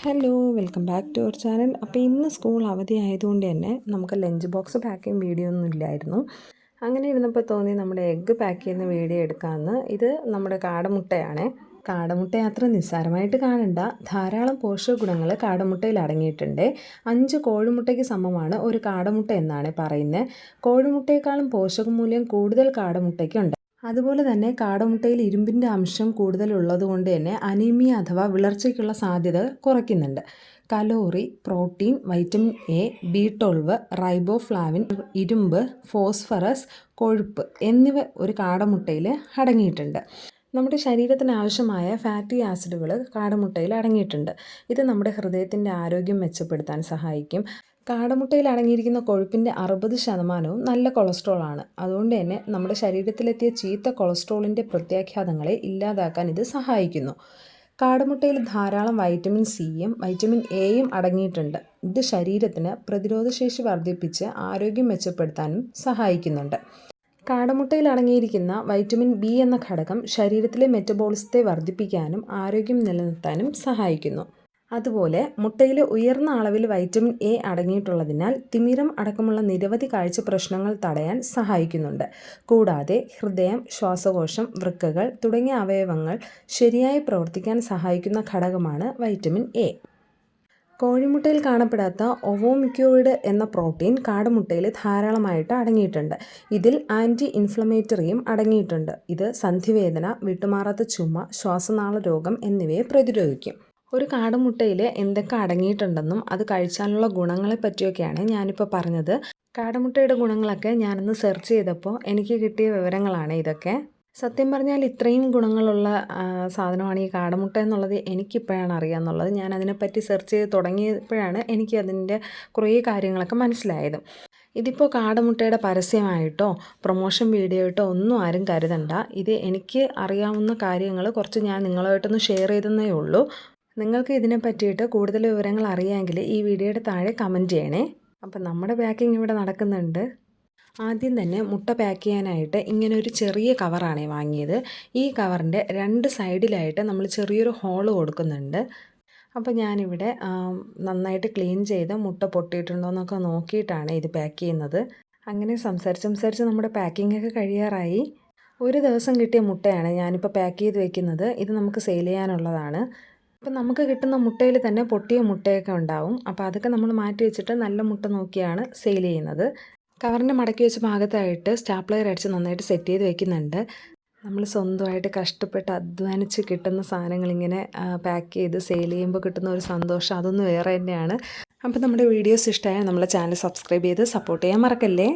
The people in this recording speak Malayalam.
Hello, welcome back to our channel. അപ്പോൾ ഇന്ന് സ്കൂൾ അവധി ആയതുകൊണ്ട് തന്നെ നമുക്ക് ലഞ്ച് ബോക്സ് പാക്കിംഗ് വീഡിയോ ഒന്നും ഇല്ലായിരുന്നു. അങ്ങനെ ഇരുന്നപ്പോൾ തോന്നി നമ്മുടെ എഗ്ഗ് പാക്ക് ചെയ്യുന്ന വീഡിയോ എടുക്കാമെന്ന്. ഇത് നമ്മുടെ കാടമുട്ടയാണ്. കാടമുട്ട അത്ര നിസ്സാരമായിട്ട് കാണണ്ട, ധാരാളം പോഷക ഗുണങ്ങൾ കാടമുട്ടയിൽ അടങ്ങിയിട്ടുണ്ട്. 5 കോഴിമുട്ടയ്ക്ക് സമമാണ് ഒരു കാടമുട്ട എന്നാണ് പറയുന്നത്. കോഴിമുട്ടയെക്കാളും പോഷകമൂല്യം കൂടുതൽ കാടമുട്ടയ്ക്കുണ്ട്. അതുപോലെ തന്നെ കാടമുട്ടയിൽ ഇരുമ്പിൻ്റെ അംശം കൂടുതലുള്ളത് കൊണ്ട് തന്നെ അനീമിയ അഥവാ വിളർച്ചയ്ക്കുള്ള സാധ്യത കുറയ്ക്കുന്നുണ്ട്. Calorie, protein, vitamin A, B12, riboflavin, ഇരുമ്പ്, ഫോസ്ഫറസ്, കൊഴുപ്പ് എന്നിവ ഒരു കാടമുട്ടയിൽ അടങ്ങിയിട്ടുണ്ട്. നമ്മുടെ ശരീരത്തിന് ആവശ്യമായ ഫാറ്റി ആസിഡുകൾ കാടമുട്ടയിൽ അടങ്ങിയിട്ടുണ്ട്. ഇത് നമ്മുടെ ഹൃദയത്തിൻ്റെ ആരോഗ്യം മെച്ചപ്പെടുത്താൻ സഹായിക്കും. കാടമുട്ടയിൽ അടങ്ങിയിരിക്കുന്ന കൊഴുപ്പിൻ്റെ 60% നല്ല കൊളസ്ട്രോളാണ്. അതുകൊണ്ട് തന്നെ നമ്മുടെ ശരീരത്തിലെത്തിയ ചീത്ത കൊളസ്ട്രോളിൻ്റെ പ്രത്യാഘാതങ്ങളെ ഇല്ലാതാക്കാൻ ഇത് സഹായിക്കുന്നു. കാടമുട്ടയിൽ ധാരാളം വൈറ്റമിൻ സിയും വൈറ്റമിൻ എയും അടങ്ങിയിട്ടുണ്ട്. ഇത് ശരീരത്തിന് പ്രതിരോധശേഷി വർദ്ധിപ്പിച്ച് ആരോഗ്യം മെച്ചപ്പെടുത്താനും സഹായിക്കുന്നുണ്ട്. കാടമുട്ടയിൽ അടങ്ങിയിരിക്കുന്ന വൈറ്റമിൻ ബി എന്ന ഘടകം ശരീരത്തിലെ മെറ്റബോളിസത്തെ വർദ്ധിപ്പിക്കാനും ആരോഗ്യം നിലനിർത്താനും സഹായിക്കുന്നു. അതുപോലെ മുട്ടയിൽ ഉയർന്ന അളവിൽ വൈറ്റമിൻ എ അടങ്ങിയിട്ടുള്ളതിനാൽ തിമിരം അടക്കമുള്ള നിരവധി കാഴ്ച പ്രശ്നങ്ങൾ തടയാൻ സഹായിക്കുന്നുണ്ട്. കൂടാതെ ഹൃദയം, ശ്വാസകോശം, വൃക്കകൾ തുടങ്ങിയ അവയവങ്ങൾ ശരിയായി പ്രവർത്തിക്കാൻ സഹായിക്കുന്ന ഘടകമാണ് വൈറ്റമിൻ എ. കോഴിമുട്ടയിൽ കാണപ്പെടാത്ത ഒവോമിക്കോയിഡ് എന്ന പ്രോട്ടീൻ കാടമുട്ടയിൽ ധാരാളമായിട്ട് അടങ്ങിയിട്ടുണ്ട്. ഇതിൽ ആൻറ്റി ഇൻഫ്ലമേറ്ററിയും അടങ്ങിയിട്ടുണ്ട്. ഇത് സന്ധിവേദന, വിട്ടുമാറാത്ത ചുമ, ശ്വാസനാള രോഗം എന്നിവയെ പ്രതിരോധിക്കും. ഒരു കാടമുട്ടയിൽ എന്തൊക്കെ അടങ്ങിയിട്ടുണ്ടെന്നും അത് കഴിച്ചാലുള്ള ഗുണങ്ങളെ പറ്റിയൊക്കെയാണ് ഞാനിപ്പോൾ പറഞ്ഞത്. കാടമുട്ടയുടെ ഗുണങ്ങളൊക്കെ ഞാനൊന്ന് സെർച്ച് ചെയ്തപ്പോൾ എനിക്ക് കിട്ടിയ വിവരങ്ങളാണ് ഇതൊക്കെ. സത്യം പറഞ്ഞാൽ ഇത്രയും ഗുണങ്ങളുള്ള സാധനമാണ് ഈ കാടമുട്ട എന്നുള്ളത് എനിക്കിപ്പോഴാണ് അറിയാമെന്നുള്ളത്. ഞാൻ അതിനെപ്പറ്റി സെർച്ച് ചെയ്ത് തുടങ്ങിയപ്പോഴാണ് എനിക്ക് അതിൻ്റെ കുറേ കാര്യങ്ങളൊക്കെ മനസ്സിലായത്. ഇതിപ്പോൾ കാടമുട്ടയുടെ പരസ്യമായിട്ടോ പ്രൊമോഷൻ വീഡിയോ ആയിട്ടോ ഒന്നും ആരും കരുതണ്ട. ഇത് എനിക്ക് അറിയാവുന്ന കാര്യങ്ങൾ കുറച്ച് ഞാൻ നിങ്ങളുമായിട്ടൊന്ന് ഷെയർ ചെയ്തെന്നേ ഉള്ളൂ. നിങ്ങൾക്ക് ഇതിനെ പറ്റിയിട്ട് കൂടുതൽ വിവരങ്ങൾ അറിയാമെങ്കിൽ ഈ വീഡിയോയുടെ താഴെ കമൻറ്റ് ചെയ്യണേ. അപ്പം നമ്മുടെ പാക്കിംഗ് ഇവിടെ നടക്കുന്നുണ്ട്. ആദ്യം തന്നെ മുട്ട പാക്ക് ചെയ്യാനായിട്ട് ഇങ്ങനെ ഒരു ചെറിയ കവറാണ് വാങ്ങിയത്. ഈ കവറിൻ്റെ 2 സൈഡിലായിട്ട് നമ്മൾ ചെറിയൊരു ഹോള് കൊടുക്കുന്നുണ്ട്. അപ്പോൾ ഞാനിവിടെ നന്നായിട്ട് ക്ലീൻ ചെയ്ത് മുട്ട പൊട്ടിയിട്ടുണ്ടോ എന്നൊക്കെ നോക്കിയിട്ടാണ് ഇത് പാക്ക് ചെയ്യുന്നത്. അങ്ങനെ സംസാരിച്ച് നമ്മുടെ പാക്കിങ്ങൊക്കെ കഴിയാറായി. ഒരു ദിവസം കിട്ടിയ മുട്ടയാണ് ഞാനിപ്പോൾ പാക്ക് ചെയ്ത് വെക്കുന്നത്. ഇത് നമുക്ക് സെയിൽ ചെയ്യാനുള്ളതാണ്. അപ്പം നമുക്ക് കിട്ടുന്ന മുട്ടയിൽ തന്നെ പൊട്ടിയ മുട്ടയൊക്കെ ഉണ്ടാവും. അപ്പോൾ അതൊക്കെ നമ്മൾ മാറ്റി വെച്ചിട്ട് നല്ല മുട്ട നോക്കിയാണ് സെയിൽ ചെയ്യുന്നത്. കവറിൻ്റെ മടക്കി വെച്ച ഭാഗത്തായിട്ട് സ്റ്റാപ്ലർ അടിച്ച് നന്നായിട്ട് സെറ്റ് ചെയ്ത് വെക്കുന്നുണ്ട്. നമ്മൾ സ്വന്തമായിട്ട് കഷ്ടപ്പെട്ട് അധ്വാനിച്ച് കിട്ടുന്ന സാധനങ്ങളിങ്ങനെ പാക്ക് ചെയ്ത് സെയിൽ ചെയ്യുമ്പോൾ കിട്ടുന്ന ഒരു സന്തോഷം അതൊന്ന് വേറെ തന്നെയാണ്. അപ്പോൾ നമ്മുടെ വീഡിയോസ് ഇഷ്ടമായാൽ നമ്മളെ ചാനൽ സബ്സ്ക്രൈബ് ചെയ്ത് സപ്പോർട്ട് ചെയ്യാൻ മറക്കല്ലേ.